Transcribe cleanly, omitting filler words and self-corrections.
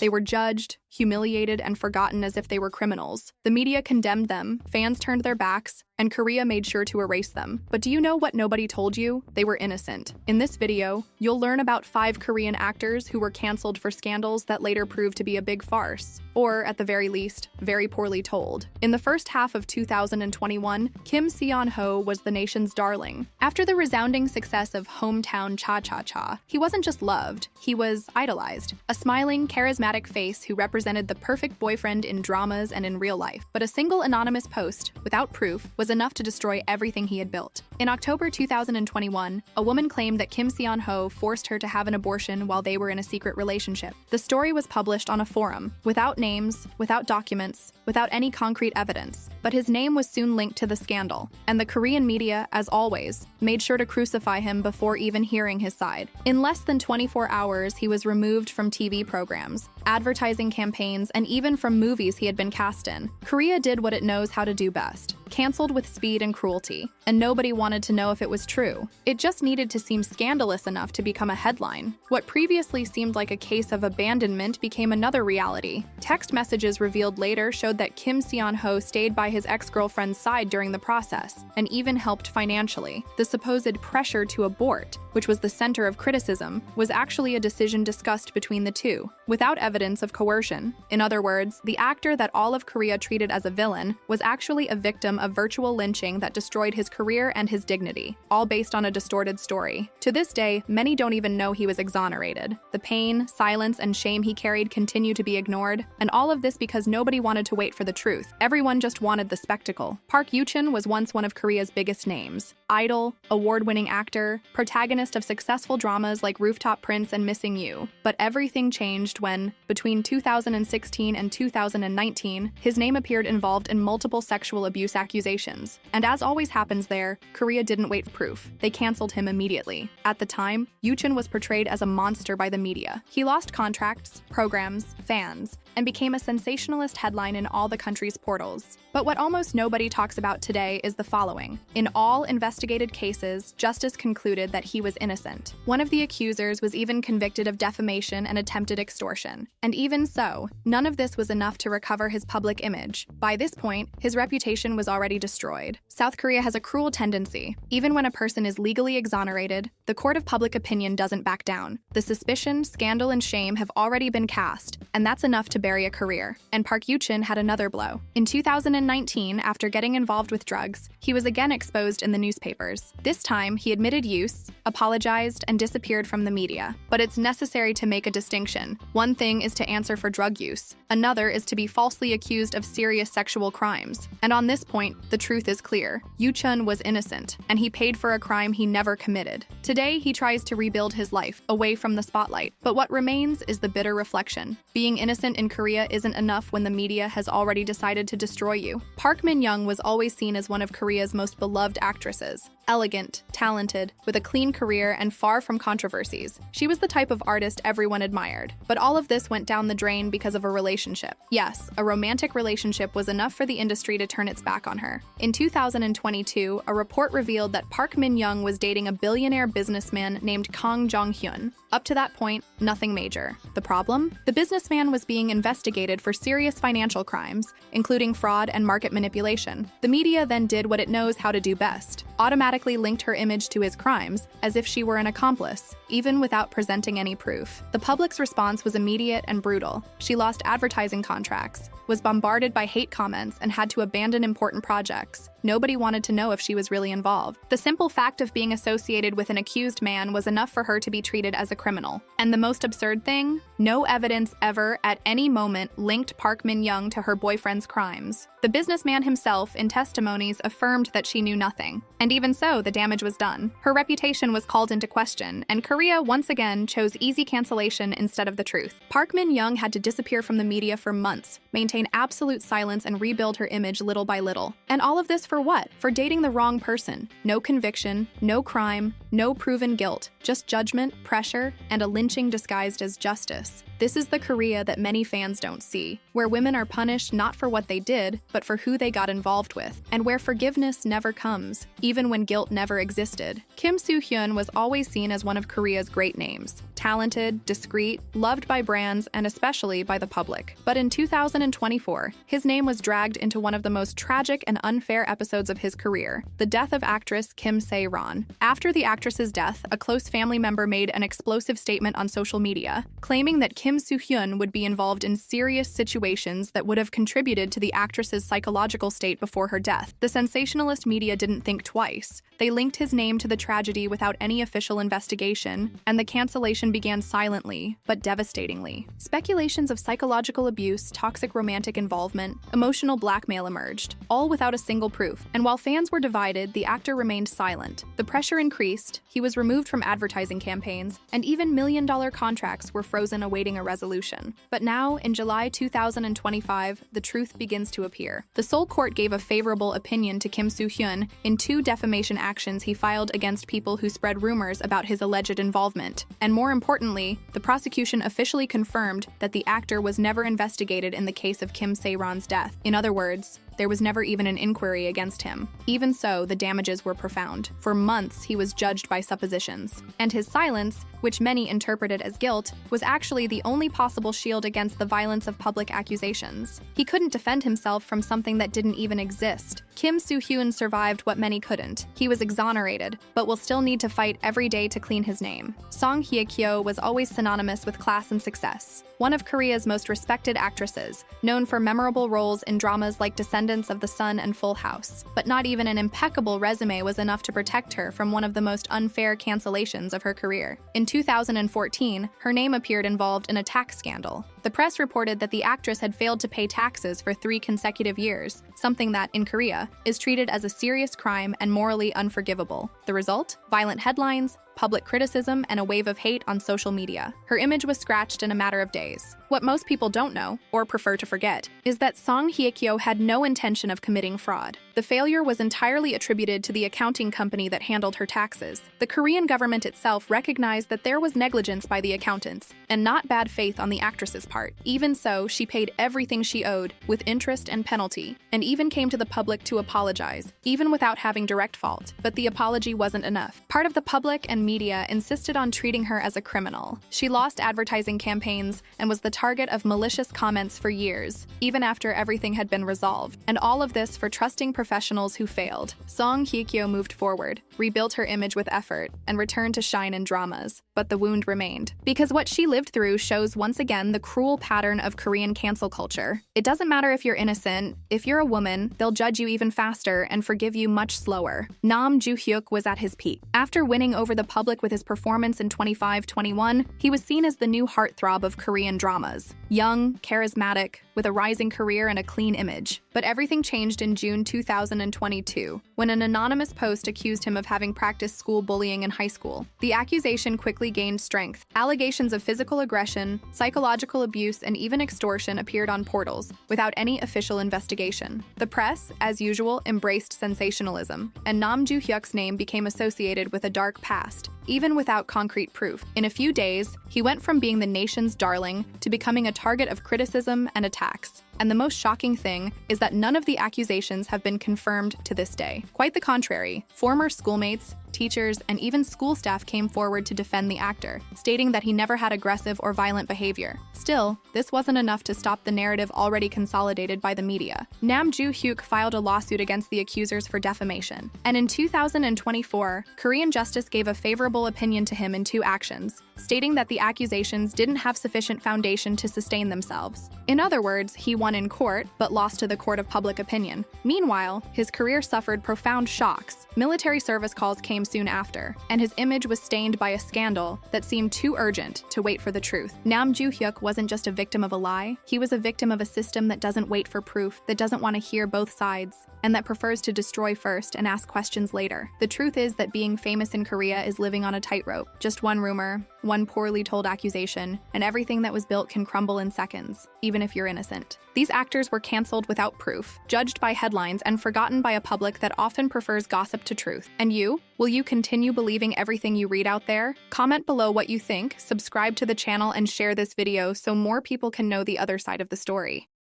They were judged, humiliated, and forgotten as if they were criminals. The media condemned them, fans turned their backs, and Korea made sure to erase them. But do you know what nobody told you? They were innocent. In this video, you'll learn about 5 Korean actors who were canceled for scandals that later proved to be a big farce, or at the very least, very poorly told. In the first half of 2021, Seon Ho was the nation's darling. After the resounding success of Hometown Cha-Cha-Cha, he wasn't just loved, he was idolized. A smiling, charismatic face who represented the perfect boyfriend in dramas and in real life. But a single anonymous post, without proof, was enough to destroy everything he had built. In October 2021, a woman claimed that Seon Ho forced her to have an abortion while they were in a secret relationship. The story was published on a forum, without names, without documents, without any concrete evidence. But his name was soon linked to the scandal, and the Korean media, as always, made sure to crucify him before even hearing his side. In less than 24 hours, he was removed from TV programs, advertising campaigns, and even from movies he had been cast in. Korea did what it knows how to do best: canceled with speed and cruelty, and nobody wanted to know if it was true. It just needed to seem scandalous enough to become a headline. What previously seemed like a case of abandonment became another reality. Text messages revealed later showed that Seon Ho stayed by his ex-girlfriend's side during the process, and even helped financially. The supposed pressure to abort, which was the center of criticism, was actually a decision discussed between the two, without evidence of coercion. In other words, the actor that all of Korea treated as a villain was actually a victim of virtual lynching that destroyed his career and his dignity, all based on a distorted story. To this day, many don't even know he was exonerated. The pain, silence, and shame he carried continue to be ignored, and all of this because nobody wanted to wait for the truth. Everyone just wanted the spectacle. Park Yoochun was once one of Korea's biggest names. Idol, award-winning actor, protagonist of successful dramas like Rooftop Prince and Missing You. But everything changed when, between 2016 and 2019, his name appeared involved in multiple sexual abuse accusations. And as always happens there, Korea didn't wait for proof. They canceled him immediately. At the time, Yoochun was portrayed as a monster by the media. He lost contracts, programs, fans, and became a sensationalist headline in all the country's portals. But what almost nobody talks about today is the following. In all investigated cases, justice concluded that he was innocent. One of the accusers was even convicted of defamation and attempted extortion. And even so, none of this was enough to recover his public image. By this point, his reputation was already destroyed. South Korea has a cruel tendency. Even when a person is legally exonerated, the court of public opinion doesn't back down. The suspicion, scandal, and shame have already been cast, and that's enough to bury a career. And Park Yoochun had another blow. In 2019, after getting involved with drugs, he was again exposed in the newspapers. This time, he admitted use, apologized, and disappeared from the media. But it's necessary to make a distinction. One thing is to answer for drug use. Another is to be falsely accused of serious sexual crimes. And on this point, the truth is clear. Yoochun was innocent, and he paid for a crime he never committed. Today, he tries to rebuild his life, away from the spotlight. But what remains is the bitter reflection. Being innocent in Korea isn't enough when the media has already decided to destroy you. Park Min-young was always seen as one of Korea's most beloved actresses. Elegant, talented, with a clean career and far from controversies. She was the type of artist everyone admired. But all of this went down the drain because of a relationship. Yes, a romantic relationship was enough for the industry to turn its back on her. In 2022, a report revealed that Park Min-young was dating a billionaire businessman named Kang Jong-hyun. Up to that point, nothing major. The problem? The businessman was being investigated for serious financial crimes, including fraud and market manipulation. The media then did what it knows how to do best: automatically linked her image to his crimes, as if she were an accomplice, even without presenting any proof. The public's response was immediate and brutal. She lost advertising contracts, was bombarded by hate comments, and had to abandon important projects. Nobody wanted to know if she was really involved. The simple fact of being associated with an accused man was enough for her to be treated as a criminal. And the most absurd thing? No evidence ever, at any moment, linked Park Min-young to her boyfriend's crimes. The businessman himself, in testimonies, affirmed that she knew nothing. And even so, the damage was done. Her reputation was called into question, and Korea once again chose easy cancellation instead of the truth. Park Min-young had to disappear from the media for months, maintain absolute silence, and rebuild her image little by little. And all of this for what? For dating the wrong person. No conviction, no crime, no proven guilt, just judgment, pressure, and a lynching disguised as justice. This is the Korea that many fans don't see, where women are punished not for what they did, but for who they got involved with, and where forgiveness never comes, even when guilt never existed. Kim Su Hyun was always seen as one of Korea's great names. Talented, discreet, loved by brands, and especially by the public. But in 2024, his name was dragged into one of the most tragic and unfair episodes of his career, the death of actress Kim Se-ron. After the actress's death, a close family member made an explosive statement on social media, claiming that Kim Su Hyun would be involved in serious situations that would have contributed to the actress's psychological state before her death. The sensationalist media didn't think twice. They linked his name to the tragedy without any official investigation, and the cancellation began silently, but devastatingly. Speculations of psychological abuse, toxic romantic involvement, emotional blackmail emerged, all without a single proof. And while fans were divided, the actor remained silent. The pressure increased, he was removed from advertising campaigns, and even million-dollar contracts were frozen awaiting a resolution. But now, in July 2025, the truth begins to appear. The Seoul court gave a favorable opinion to Kim Su Hyun in 2 defamation actions he filed against people who spread rumors about his alleged involvement. And more importantly, the prosecution officially confirmed that the actor was never investigated in the case of Kim Se-ron's death. In other words, there was never even an inquiry against him. Even so, the damages were profound. For months, he was judged by suppositions. And his silence, which many interpreted as guilt, was actually the only possible shield against the violence of public accusations. He couldn't defend himself from something that didn't even exist. Kim Su Hyun survived what many couldn't. He was exonerated, but will still need to fight every day to clean his name. Hye Kyo was always synonymous with class and success. One of Korea's most respected actresses, known for memorable roles in dramas like Descendants of the Sun and Full House. But not even an impeccable resume was enough to protect her from one of the most unfair cancellations of her career. In 2014, her name appeared involved in a tax scandal. The press reported that the actress had failed to pay taxes for 3 consecutive years, something that, in Korea, is treated as a serious crime and morally unforgivable. The result? Violent headlines, public criticism, and a wave of hate on social media. Her image was scratched in a matter of days. What most people don't know, or prefer to forget, is that Hye Kyo had no intention of committing fraud. The failure was entirely attributed to the accounting company that handled her taxes. The Korean government itself recognized that there was negligence by the accountants, and not bad faith on the actress's part. Even so, she paid everything she owed, with interest and penalty, and even came to the public to apologize, even without having direct fault. But the apology wasn't enough. Part of the public and media insisted on treating her as a criminal. She lost advertising campaigns and was the target of malicious comments for years, even after everything had been resolved. And all of this for trusting professionals who failed. Hye Kyo moved forward, rebuilt her image with effort, and returned to shine in dramas. But the wound remained. Because what she lived through shows once again the cruel pattern of Korean cancel culture. It doesn't matter if you're innocent. If you're a woman, they'll judge you even faster and forgive you much slower. Joo Hyuk was at his peak. After winning over the public with his performance in 25-21, he was seen as the new heartthrob of Korean dramas. Young, charismatic, with a rising career and a clean image. But everything changed in June 2022, when an anonymous post accused him of having practiced school bullying in high school. The accusation quickly gained strength. Allegations of physical aggression, psychological abuse, and even extortion appeared on portals, without any official investigation. The press, as usual, embraced sensationalism, and Joo Hyuk's name became associated with a dark past, even without concrete proof. In a few days, he went from being the nation's darling to becoming a target of criticism and attacks. And the most shocking thing is that none of the accusations have been confirmed to this day. Quite the contrary, former schoolmates, teachers, and even school staff came forward to defend the actor, stating that he never had aggressive or violent behavior. Still, this wasn't enough to stop the narrative already consolidated by the media. Joo Hyuk filed a lawsuit against the accusers for defamation. And in 2024, Korean justice gave a favorable opinion to him in 2 actions, stating that the accusations didn't have sufficient foundation to sustain themselves. In other words, he won in court, but lost to the court of public opinion. Meanwhile, his career suffered profound shocks. Military service calls came soon after, and his image was stained by a scandal that seemed too joo to wait for the truth. Joo Hyuk wasn't just a victim of a lie, he was a victim of a system that doesn't wait for proof, that doesn't want to hear both sides. and that prefers to destroy first and ask questions later. The truth is that being famous in Korea is living on a tightrope. Just one rumor, one poorly told accusation, and everything that was built can crumble in seconds, even if you're innocent. These actors were canceled without proof, judged by headlines, and forgotten by a public that often prefers gossip to truth. And you? Will you continue believing everything you read out there? Comment below what you think, subscribe to the channel, and share this video so more people can know the other side of the story.